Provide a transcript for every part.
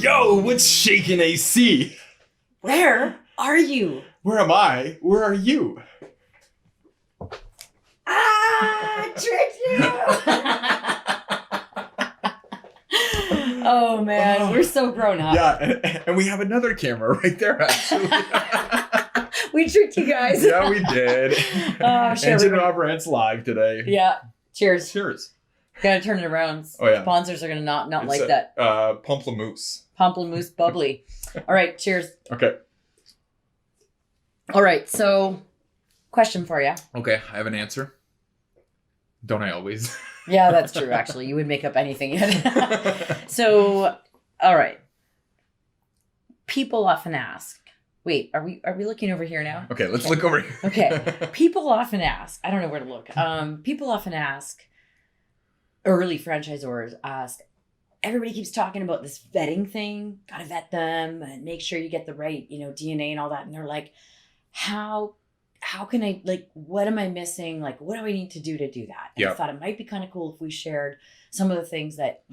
Yo, what's shaking, AC? Where are you? Where am I? Where are you? Tricked you! Oh man, we're so grown up. Yeah, and we have another camera right there, actually. We tricked you guys. Yeah, we did. Sure. Engine Rob Rants live today. Yeah. Cheers. Cheers. Gotta turn it around. Oh yeah. Sponsors are gonna not It's like that. Pamplemousse. Pamplemousse bubbly. All right, cheers. Okay. All right, so question for you. Okay, I have an answer. Don't I always? Yeah, that's true, actually. You would make up anything. So, all right. People often ask, wait, are we looking over here now? Okay, let's look over here. Okay. People often ask, I don't know where to look. People often ask, early franchisors ask, everybody keeps talking about this vetting thing. Gotta vet them and make sure you get the right, DNA and all that. And they're like, how can I, what am I missing? Like, what do I need to do that? And I thought it might be kind of cool if we shared some of the things that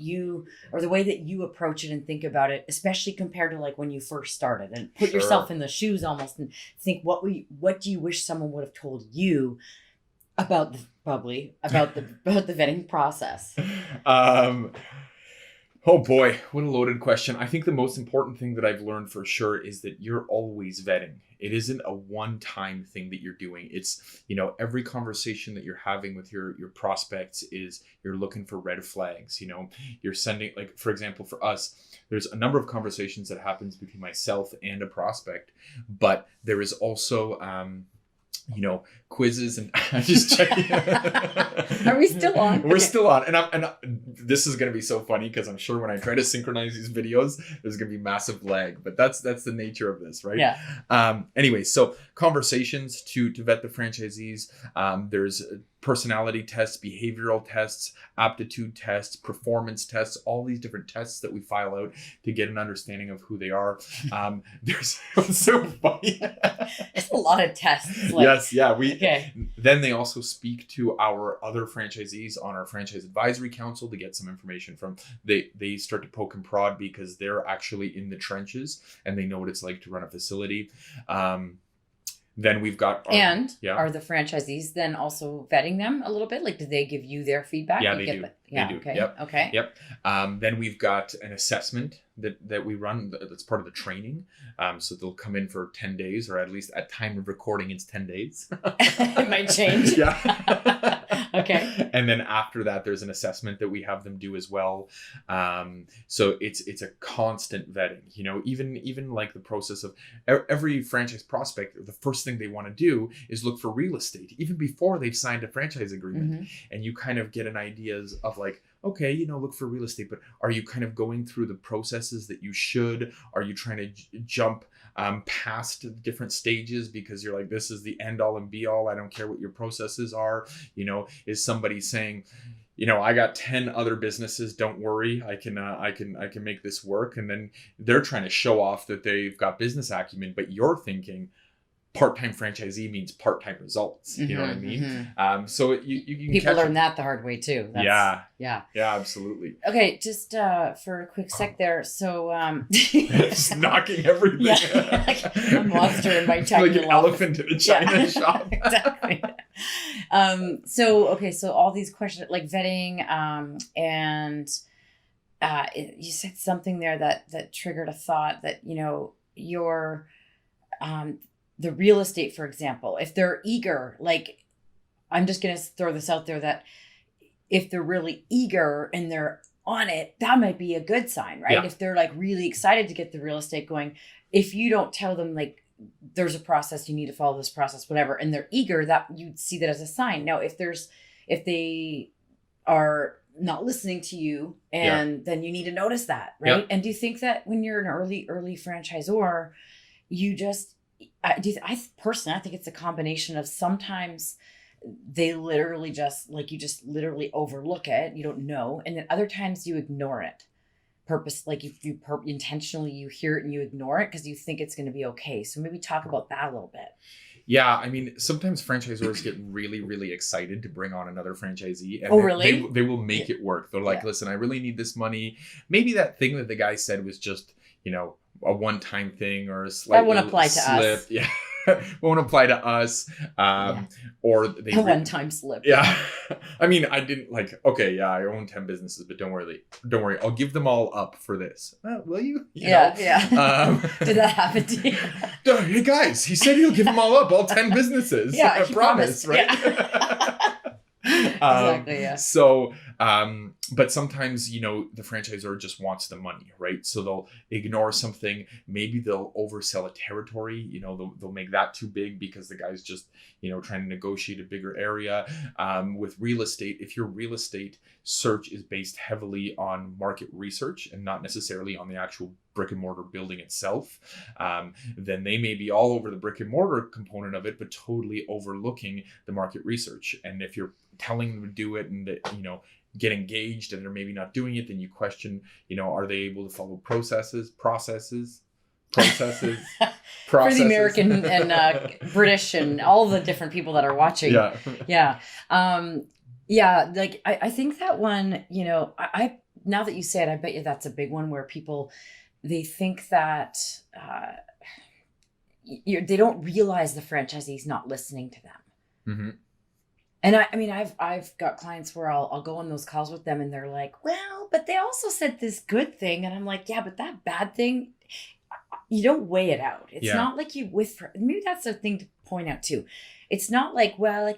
or the way that you approach it and think about it, especially compared to when you first started, and put yourself in the shoes almost and think, what do you wish someone would have told you about the vetting process? Oh boy, what a loaded question. I think the most important thing that I've learned for sure is that you're always vetting. It isn't a one-time thing that you're doing. It's, every conversation that you're having with your prospects is you're looking for red flags. You're sending, for example, for us, there's a number of conversations that happens between myself and a prospect, but there is also, quizzes and just checking. Are we still on? We're still on. And this is going to be so funny because I'm sure when I try to synchronize these videos, there's going to be massive lag, but that's the nature of this, right? Yeah. Anyway, so conversations to vet the franchisees. There's personality tests, behavioral tests, aptitude tests, performance tests, all these different tests that we file out to get an understanding of who they are. It's so funny. It's a lot of tests. Yes, yeah. Okay. Then they also speak to our other franchisees on our franchise advisory council to get some information from. They start to poke and prod because they're actually in the trenches and they know what it's like to run a facility. Then we've got... Are the franchisees then also vetting them a little bit? Do they give you their feedback? Yeah, they do. Yeah, they do. Okay. Yep. Okay. Yep. Then we've got an assessment that we run that's part of the training. So they'll come in for 10 days, or at least at time of recording, it's 10 days. It might change. Yeah. Okay. And then after that, there's an assessment that we have them do as well. So it's a constant vetting, even like the process of every franchise prospect, the first thing they want to do is look for real estate, even before they've signed a franchise agreement. Mm-hmm. And you kind of get an idea of okay, look for real estate, but are you kind of going through the processes that you should? Are you trying to jump past different stages because you're like, this is the end all and be all. I don't care what your processes are. Is somebody saying, I got 10 other businesses. Don't worry. I can make this work. And then they're trying to show off that they've got business acumen, but you're thinking, part-time franchisee means part-time results. You know what I mean? Mm-hmm. So you can people learn that the hard way too. Yeah, absolutely. Okay, just for a quick sec there. So just knocking everything. Yeah, like a monster in my tech. Like an elephant in a china shop. Exactly. So all these questions like vetting, and you said something there that triggered a thought that your the real estate, for example, if they're eager, I'm just going to throw this out there, that if they're really eager and they're on it, that might be a good sign, right? Yeah. If they're really excited to get the real estate going, if you don't tell them there's a process, you need to follow this process, whatever, and they're eager, that you'd see that as a sign. Now, if they are not listening to you, and then you need to notice that, right? Yeah. And do you think that when you're an early franchisor, I personally think it's a combination of sometimes they literally just literally overlook it, you don't know, and then other times you ignore it intentionally, you hear it and you ignore it because you think it's going to be okay. So maybe talk about that a little bit. Yeah, I mean, sometimes franchisors get really, really excited to bring on another franchisee. And really? They will make it work. They're like, listen, I really need this money. Maybe that thing that the guy said was just, a one-time thing or a That won't apply to slip. us. Yeah. Won't apply to us. Or they A one-time slip. Yeah. I mean, I didn't okay, yeah, I own 10 businesses, but don't worry. I'll give them all up for this. Will you? Yeah. Did that happen to you? Hey guys, he said he'll give them all up, all 10 businesses. Yeah, I promise, right? Yeah. Exactly, yeah. So, but sometimes, the franchisor just wants the money, right? So they'll ignore something. Maybe they'll oversell a territory. They'll make that too big because the guy's just, trying to negotiate a bigger area. With real estate, if your real estate search is based heavily on market research and not necessarily on the actual brick and mortar building itself, then they may be all over the brick and mortar component of it, but totally overlooking the market research. And if you're telling them to do it and get engaged and they're maybe not doing it, then you question, are they able to follow processes. For the American and British and all the different people that are watching. Yeah. Like I think that one, I now that you say it, I bet you that's a big one where people, they think that they don't realize the franchisee's not listening to them. Mm-hmm. And I mean, I've got clients where I'll go on those calls with them and they're like, well, but they also said this good thing. And I'm like, yeah, but that bad thing, you don't weigh it out. It's not like maybe that's a thing to point out too. It's not like, well, I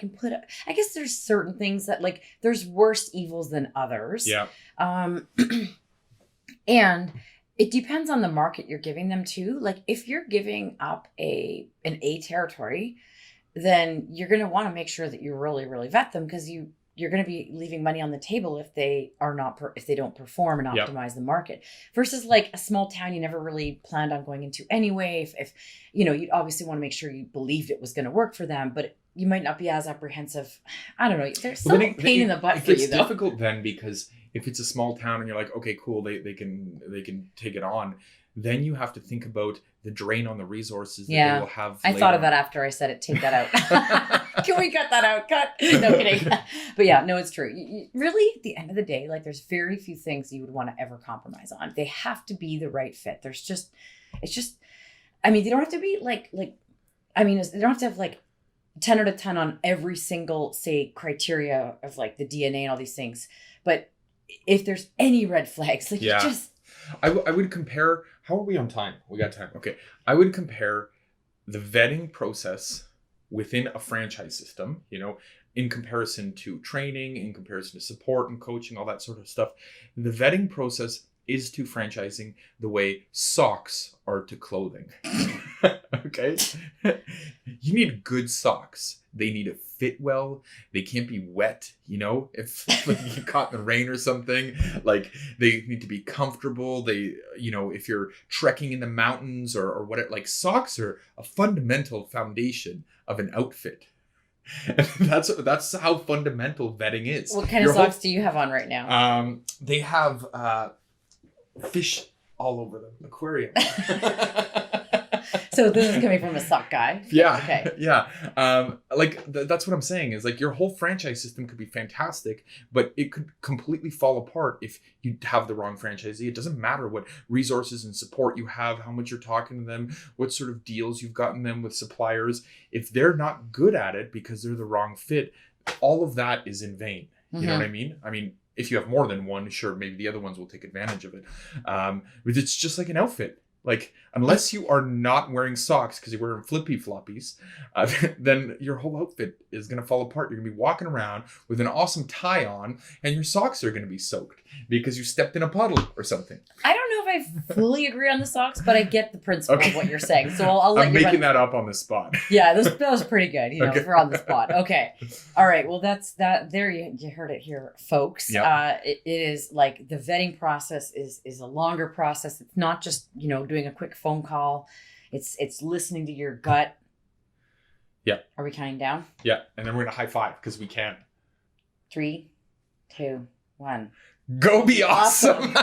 guess there's certain things that there's worse evils than others. Yeah. And it depends on the market you're giving them to. Like if you're giving up an A territory, then you're going to want to make sure that you really, really vet them because you're going to be leaving money on the table if they don't perform and optimize the market versus a small town you never really planned on going into anyway. If you'd obviously want to make sure you believed it was going to work for them, but you might not be as apprehensive. I don't know. There's some pain in the butt for you though. It's difficult then because if it's a small town and you're like, okay, cool, they can take it on. Then you have to think about the drain on the resources that they will have. I thought of that after I said it. Take that out. Can we cut that out? Cut. No kidding. But yeah, no, it's true. Really, at the end of the day, there's very few things you would want to ever compromise on. They have to be the right fit. I mean, they don't have to be they don't have to have 10 out of 10 on every single, say, criteria of the DNA and all these things. But if there's any red flags, I would compare. How are we on time? We got time. Okay. I would compare the vetting process within a franchise system, in comparison to training, in comparison to support and coaching, all that sort of stuff. The vetting process is to franchising the way socks are to clothing. Okay? You need good socks. They need to fit well. They can't be wet, if you get caught in the rain or something. They need to be comfortable. They, if you're trekking in the mountains or what, socks are a fundamental foundation of an outfit. That's how fundamental vetting is. What kind of socks do you have on right now? They have fish all over the aquarium. So this is coming from a sock guy. Yeah. Okay. Yeah. That's what I'm saying is your whole franchise system could be fantastic, but it could completely fall apart if you have the wrong franchisee. It doesn't matter what resources and support you have, how much you're talking to them, what sort of deals you've gotten them with suppliers. If they're not good at it because they're the wrong fit, all of that is in vain. You know what I mean? I mean, if you have more than one, sure, maybe the other ones will take advantage of it. But it's just like an outfit. Unless you are not wearing socks because you're wearing flippy floppies, then your whole outfit is going to fall apart. You're going to be walking around with an awesome tie on and your socks are going to be soaked because you stepped in a puddle or something. I don't know if I fully agree on the socks, but I get the principle of what you're saying. So I'll let I'm you making that up on the spot. Yeah, that was pretty good. If we're on the spot. Okay. All right. Well, that's that. There you heard it here, folks. Yep. It is the vetting process is a longer process. It's not just, doing a quick phone call. It's listening to your gut. Yeah. Are we counting down? Yeah. And then we're going to high five because we can. 3, 2, 1. Go be awesome.